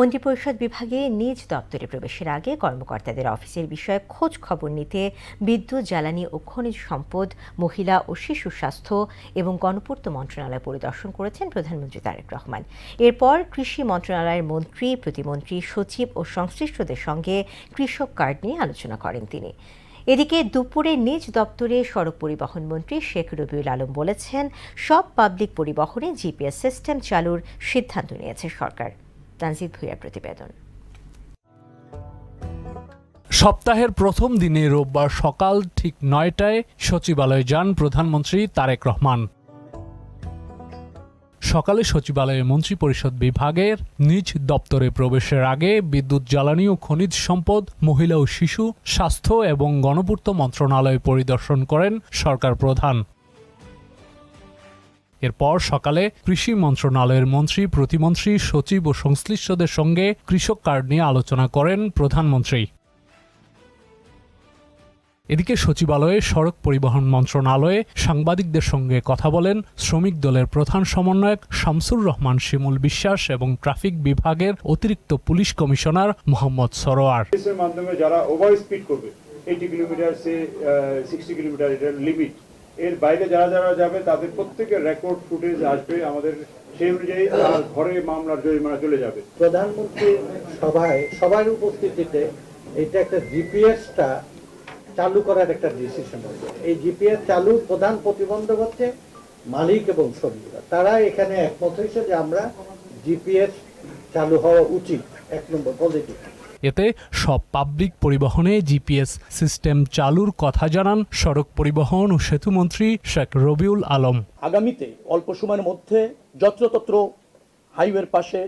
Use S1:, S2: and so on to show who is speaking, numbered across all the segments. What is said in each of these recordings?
S1: মন্ত্রিপরিষদ বিভাগে নিজ দপ্তরে প্রবেশের আগে কর্মকর্তাদের অফিসের বিষয়ে খোঁজ খবর নিতে বিদ্যুৎ, জ্বালানি ও খনিজ সম্পদ, মহিলা ও শিশু স্বাস্থ্য এবং গণপূর্ত মন্ত্রণালয় পরিদর্শন করেছেন প্রধানমন্ত্রী তারেক রহমান। এরপর কৃষি মন্ত্রণালয়ের মন্ত্রী, প্রতিমন্ত্রী, সচিব ও সংশ্লিষ্টদের সঙ্গে কৃষক কার্ড নিয়ে আলোচনা করেন তিনি। এদিকে দুপুরে নিজ দপ্তরে সড়ক পরিবহন মন্ত্রী শেখ রবিউল আলম বলেছেন, সব পাবলিক পরিবহনে জিপিএস সিস্টেম চালুর সিদ্ধান্ত নিয়েছে সরকার। তানজিদ ভুঁইয়ার প্রতিবেদন।
S2: সপ্তাহের প্রথম দিনে রোববার সকাল ঠিক ৯টায় সচিবালয়ে যান প্রধানমন্ত্রী তারেক রহমান। সকালে সচিবালয়ে মন্ত্রিপরিষদ বিভাগের নিজ দপ্তরে প্রবেশের আগে বিদ্যুৎ, জ্বালানি ও খনিজ সম্পদ, মহিলা ও শিশু স্বাস্থ্য এবং গণপূর্ত মন্ত্রণালয় পরিদর্শন করেন সরকার প্রধান। এরপর সকালে কৃষি মন্ত্রণালয়ের মন্ত্রী, প্রতিমন্ত্রী, সচিব ও সংশ্লিষ্টদের সঙ্গে কৃষক কার্ড নিয়ে আলোচনা করেন প্রধানমন্ত্রী। এদিকে সচিবালয়ে সড়ক পরিবহন মন্ত্রণালয়ে সাংবাদিকদের সঙ্গে কথা বলেন শ্রমিক দলের প্রধান সমন্বয়ক শামসুর রহমান শিমুল বিশ্বাস এবং ট্রাফিক বিভাগের অতিরিক্ত পুলিশ কমিশনার মোহাম্মদ সরোয়ার।
S3: এর মাধ্যমে যারা ওভার স্পিড করবে 80 কিলোমিটার সে 60 কিলোমিটার এটা লিমিট, এর বাইরে যারা যারা যাবে তাদের প্রত্যেকের রেকর্ড ফুটেজ আসবে আমাদের, সেই অনুযায়ী তার ঘরে মামলার জরিমানা চলে যাবে।
S4: প্রধানমন্ত্রী সভায় সবার উপস্থিতিতে এটা একটা জিপিএসটা চালু করার একটা ডিসিশন হয়েছে। এই জিপিএস চালুর প্রধান প্রতিবন্ধক হচ্ছে মালিক এবং শ্রমিকরা। তারা এখানে একমত হয়েছে যে আমরা জিপিএস চালু হওয়া উচিত, 1 নম্বর পজিটিভ।
S2: এতে সব পাবলিক পরিবহনে জিপিএস সিস্টেম চালুর কথা জানান সড়ক পরিবহন ও সেতুমন্ত্রী শেখ রবিউল আলম।
S5: আগামীতে অল্প সময়ের মধ্যে যত্রতত্র হাইওয়ের পাশে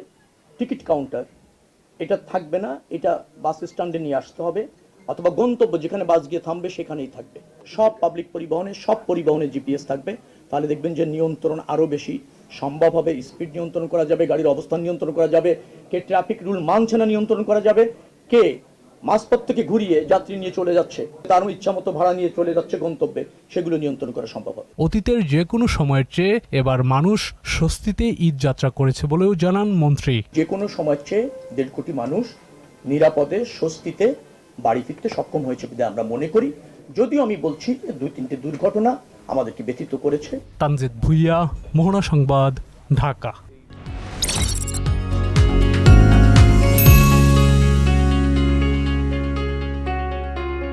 S5: টিকিট কাউন্টার এটা থাকবে না, এটা বাস স্ট্যান্ডে নিয়ে আসতে হবে, অথবা গন্তব্য যেখানে বাস গিয়ে থামবে সেখানেই থাকবে। সব পাবলিক পরিবহনে, সব পরিবহনে জিপিএস থাকবে। তাহলে দেখবেন যে নিয়ন্ত্রণ আরও বেশি সম্ভব হবে। স্পিড নিয়ন্ত্রণ করা যাবে, গাড়ির অবস্থান নিয়ন্ত্রণ করা যাবে, কে ট্রাফিক রুল মানছে না নিয়ন্ত্রণ করা যাবে, কে মাঝপথ থেকে ঘুরিয়ে যাত্রী নিয়ে চলে যাচ্ছে, তারও ইচ্ছা মতো ভাড়া নিয়ে চলে যাচ্ছে গন্তব্যে, সেগুলো নিয়ন্ত্রণ করা সম্ভব হবে।
S2: অতীতের যে কোনো সময়ের চেয়ে এবার মানুষ স্বস্তিতে ঈদ যাত্রা করেছে বলেও জানান মন্ত্রী।
S5: যে কোনো সময়ের চেয়ে 1.5 কোটি মানুষ নিরাপদে স্বস্তিতে বাড়ি ফিরতে সক্ষম হয়েছে বলে আমরা মনে করি। যদিও আমি বলছি 2-3টে দুর্ঘটনা আমাদেরকে ব্যথিত করেছে।
S2: তানজিদ ভুঁইয়া, মোহনা সংবাদ, ঢাকা।